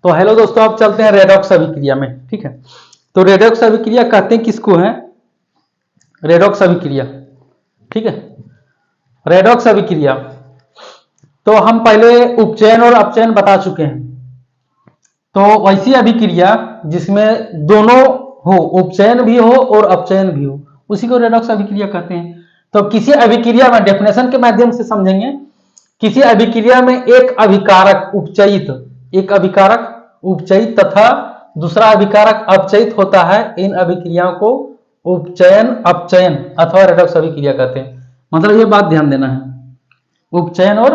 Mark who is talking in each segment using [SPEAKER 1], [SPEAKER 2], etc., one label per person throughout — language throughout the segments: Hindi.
[SPEAKER 1] तो हेलो दोस्तों, आप चलते हैं रेडॉक्स अभिक्रिया में। ठीक है, तो रेडॉक्स अभिक्रिया कहते हैं किसको है? रेडॉक्स अभिक्रिया। ठीक है, रेडॉक्स अभिक्रिया तो हम पहले उपचयन और अपचयन बता चुके हैं। तो वैसी अभिक्रिया जिसमें दोनों हो, उपचयन भी हो और अपचयन भी हो, उसी को रेडॉक्स अभिक्रिया कहते हैं। तो किसी अभिक्रिया में डेफिनेशन के माध्यम से समझेंगे। किसी अभिक्रिया में एक अभिकारक उपचयित तथा दूसरा अभिकारक अपचयित होता है। इन अभिक्रियाओं को उपचयन, अपचयन अथवा रेडॉक्स अभिक्रिया कहते हैं। मतलब ये बात ध्यान देना है, उपचयन और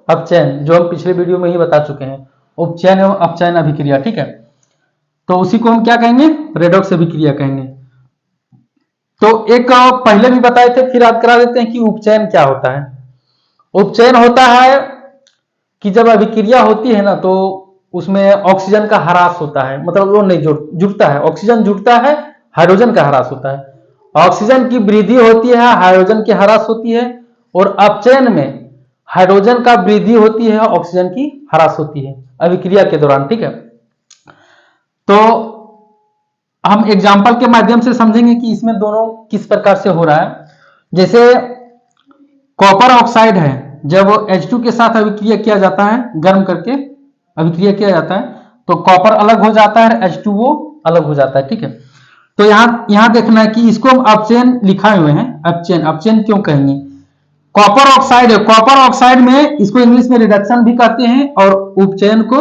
[SPEAKER 1] अपचयन जो हम पिछले वीडियो में ही बता चुके हैं, उपचयन एवं अपचयन अभिक्रिया। ठीक है, तो उसी को हम क्या कहेंगे? रेडॉक्स अभिक्रिया कहेंगे। तो एक पहले भी बताए थे, फिर याद करा देते हैं कि उपचयन क्या होता है। उपचयन होता है कि जब अभिक्रिया होती है ना, तो उसमें ऑक्सीजन का ह्रास होता है, मतलब वो नहीं जुड़ता है, ऑक्सीजन जुड़ता है, हाइड्रोजन का ह्रास होता है। ऑक्सीजन की वृद्धि होती है, हाइड्रोजन की ह्रास होती है। और अपचयन में हाइड्रोजन का वृद्धि होती है, ऑक्सीजन की ह्रास होती है अभिक्रिया के दौरान। ठीक है, तो हम एग्जाम्पल के माध्यम से समझेंगे कि इसमें दोनों किस प्रकार से हो रहा है। जैसे कॉपर ऑक्साइड है, जब H2 के साथ अभिक्रिया किया जाता है, गर्म करके अभिक्रिया किया जाता है, तो कॉपर अलग हो जाता है, H2O अलग हो जाता है। ठीक है, तो यहां देखना है कि इसको हम अपचयन लिखाए हुए हैं। अपचयन क्यों कहेंगे? कॉपर ऑक्साइड है, कॉपर ऑक्साइड में इसको इंग्लिश में रिडक्शन भी कहते हैं, और उपचयन को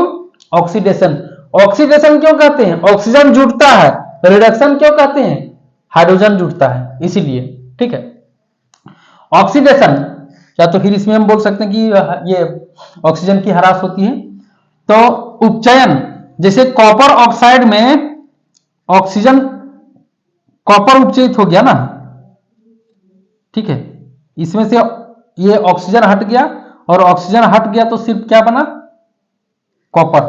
[SPEAKER 1] ऑक्सीडेशन। ऑक्सीडेशन क्यों कहते हैं? ऑक्सीजन जुड़ता है। रिडक्शन क्यों कहते हैं? हाइड्रोजन जुड़ता है, इसीलिए। ठीक है, ऑक्सीडेशन, या तो फिर इसमें हम बोल सकते हैं कि ये ऑक्सीजन की ह्रास होती है। तो उपचयन, जैसे कॉपर ऑक्साइड में ऑक्सीजन, कॉपर उपचयित हो गया ना। ठीक है, इसमें से ये ऑक्सीजन हट गया, और ऑक्सीजन हट गया तो सिर्फ क्या बना? कॉपर।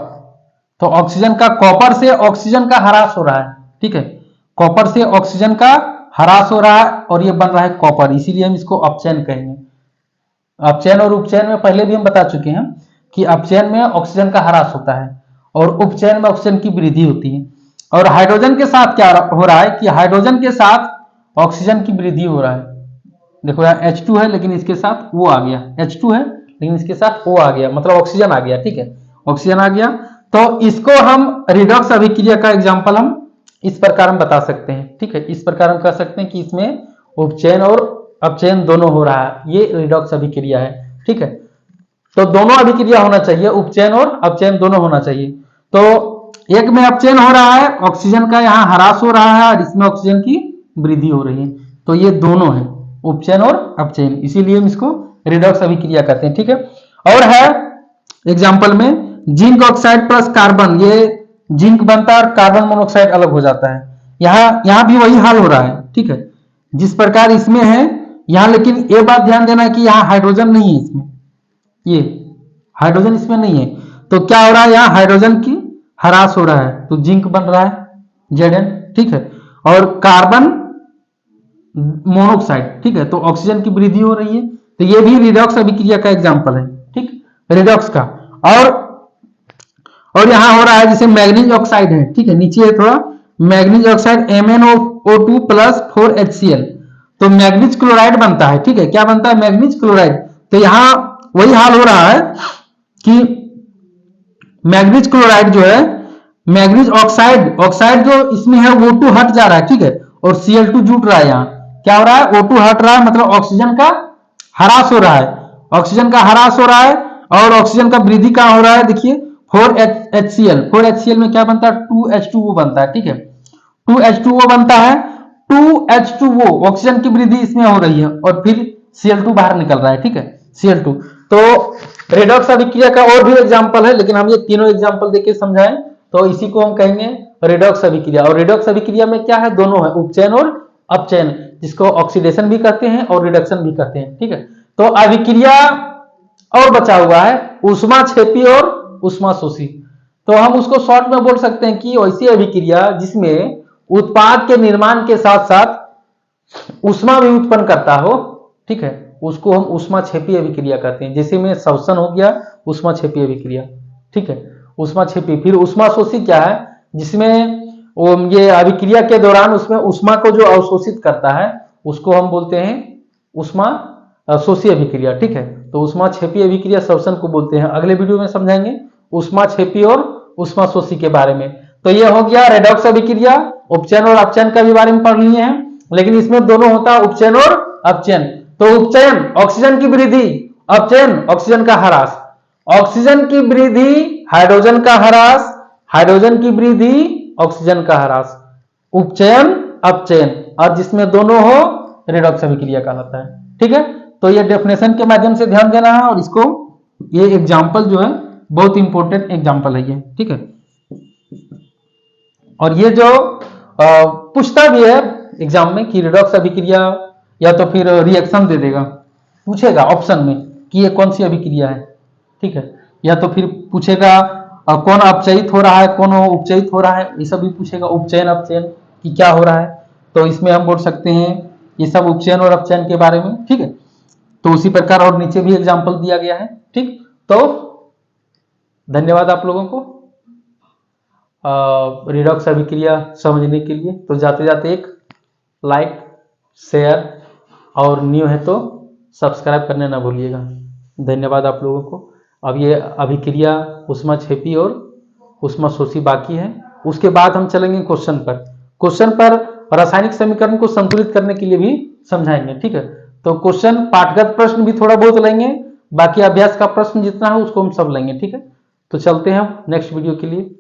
[SPEAKER 1] तो ऑक्सीजन का, कॉपर से ऑक्सीजन का ह्रास हो रहा है। ठीक है, कॉपर से ऑक्सीजन का ह्रास हो रहा है और ये बन रहा है कॉपर, इसीलिए हम इसको अपचयन कहेंगे। अपचयन और उपचयन में पहले भी हम बता चुके हैं कि अपचयन में ऑक्सीजन का ह्रास होता है और उपचयन में ऑक्सीजन की वृद्धि होती है। और हाइड्रोजन के साथ क्या हो रहा है कि हाइड्रोजन के साथ ऑक्सीजन की वृद्धि हो रहा है। देखो यहाँ H2 है, लेकिन इसके साथ वो आ गया, H2 है लेकिन इसके साथ वो आ गया, मतलब ऑक्सीजन आ गया। ठीक है, ऑक्सीजन आ गया, तो इसको हम रिडॉक्स अभिक्रिया का एग्जाम्पल हम इस प्रकार हम बता सकते हैं। ठीक है, इस प्रकार हम कह सकते हैं कि इसमें उपचयन और अपचयन दोनों हो रहा है, ये रिडॉक्स अभिक्रिया है। ठीक है, तो दोनों अभिक्रिया होना चाहिए, उपचयन और अपचयन दोनों होना चाहिए। तो एक में अपचयन हो रहा है, ऑक्सीजन का यहाँ ह्रास हो रहा है, और इसमें ऑक्सीजन की वृद्धि हो रही है। तो ये दोनों है, उपचयन और अपचयन, इसीलिए हम इसको रिडॉक्स अभिक्रिया कहते हैं। ठीक है, और है एग्जाम्पल में जिंक ऑक्साइड प्लस कार्बन, ये जिंक बनता है और कार्बन मोनोऑक्साइड अलग हो जाता है। यहां भी वही हाल हो रहा है। ठीक है, जिस प्रकार इसमें है यहां, लेकिन ये बात ध्यान देना है कि यहाँ हाइड्रोजन नहीं है, इसमें ये हाइड्रोजन इसमें नहीं है। तो क्या हो रहा है? यहाँ हाइड्रोजन की ह्रास हो रहा है, तो जिंक बन रहा है Zn। ठीक है, और कार्बन मोनोऑक्साइड। ठीक है, तो ऑक्सीजन की वृद्धि हो रही है, तो ये भी रिडॉक्स अभिक्रिया का एग्जाम्पल है। ठीक, रिडॉक्स का। और यहां हो रहा है जैसे मैग्नीज ऑक्साइड है। ठीक है, नीचे है थोड़ा, manganese oxide MnO2 plus 4HCl, तो मैग्नीज क्लोराइड बनता है। ठीक है, क्या बनता है? Manganese chloride. तो यहां वही हाल हो रहा है कि मैग्नीज क्लोराइड जो है, मैग्नीज ऑक्साइड जो इसमें है, O2 हट जा रहा है। ठीक है, और Cl2 जुट रहा है। यहाँ क्या हो रहा है? O2 हट रहा है, मतलब ऑक्सीजन का ह्रास हो रहा है, ऑक्सीजन का ह्रास हो रहा है, और ऑक्सीजन का वृद्धि कहां हो रहा है? देखिए 4HCl में क्या बनता है? 2H2O बनता है। ठीक है, 2H2O बनता है, 2H2O ऑक्सीजन की वृद्धि इसमें हो रही है, और फिर Cl2 बाहर निकल रहा है। ठीक है, Cl2। तो रेडॉक्स अभिक्रिया का और भी एग्जाम्पल है, लेकिन हम ये तीनों एग्जाम्पल देके समझाएं, तो इसी को हम कहेंगे रेडॉक्स अभिक्रिया। और रेडॉक्स अभिक्रिया में क्या है? दोनों है, उपचयन और अपचयन, जिसको ऑक्सीडेशन भी कहते हैं और रिडक्शन भी कहते हैं। ठीक है, तो अभिक्रिया और बचा हुआ है ऊष्माक्षेपी और ऊष्माशोषी। तो हम उसको शॉर्ट में बोल सकते हैं कि ऐसी अभिक्रिया जिसमें उत्पाद के निर्माण के साथ साथ ऊष्मा भी उत्पन्न करता हो। ठीक है, उसको हम ऊष्माक्षेपी अभिक्रिया कहते हैं। जैसे में श्वसन हो गया, ऊष्माक्षेपी अभिक्रिया। ठीक है, ऊष्माक्षेपी। फिर ऊष्माशोषी क्या है, जिसमें ये अभिक्रिया के दौरान उसमें ऊष्मा को जो अवशोषित करता है उसको हम बोलते हैं ऊष्मा शोषी अभिक्रिया। ठीक है, तो ऊष्माक्षेपी अभिक्रिया श्वसन को बोलते हैं। अगले वीडियो में समझाएंगे ऊष्माक्षेपी और ऊष्माशोषी के बारे में। तो ये हो गया रेडॉक्स अभिक्रिया, उपचयन और अपचयन का भी बारे में पढ़ लिए हैं, लेकिन इसमें दोनों होता है उपचयन और अपचयन। तो उपचयन ऑक्सीजन की वृद्धि, अपचयन ऑक्सीजन का ह्रास। ऑक्सीजन की वृद्धि हाइड्रोजन का ह्रास, हाइड्रोजन की वृद्धि ऑक्सीजन का ह्रास। उपचयन अपचयन, और जिसमें दोनों हो रेडॉक्स अभिक्रिया कहलाता है। ठीक है, तो ये डेफिनेशन के माध्यम से ध्यान देना है, और इसको ये एग्जाम्पल जो है बहुत इंपॉर्टेंट एग्जाम्पल है ये। ठीक है, और ये जो पूछता भी है एग्जाम में कि रेडॉक्स अभिक्रिया, या तो फिर रिएक्शन दे देगा, पूछेगा ऑप्शन में कि ये कौन सी अभिक्रिया है। ठीक है, या तो फिर पूछेगा कौन अपचयित हो रहा है, कौन उपचयित हो रहा है, ये सब भी पूछेगा। उपचयन अपचयन कि क्या हो रहा है, तो इसमें हम बोल सकते हैं ये सब उपचयन और अपचयन के बारे में। ठीक है, तो उसी प्रकार और नीचे भी एग्जाम्पल दिया गया है। ठीक, तो धन्यवाद आप लोगों को रेडॉक्स अभिक्रिया समझने के लिए। तो जाते जाते एक लाइक, शेयर और न्यू है तो सब्सक्राइब करने ना भूलिएगा। धन्यवाद आप लोगों को। अब ये अभिक्रिया ऊष्माक्षेपी और ऊष्माशोषी बाकी है, उसके बाद हम चलेंगे क्वेश्चन पर। क्वेश्चन पर रासायनिक समीकरण को संतुलित करने के लिए भी समझाएंगे। ठीक है, तो क्वेश्चन पाठगत प्रश्न भी थोड़ा बहुत लेंगे, बाकी अभ्यास का प्रश्न जितना है उसको हम सब लेंगे। ठीक है, तो चलते हैं नेक्स्ट वीडियो के लिए।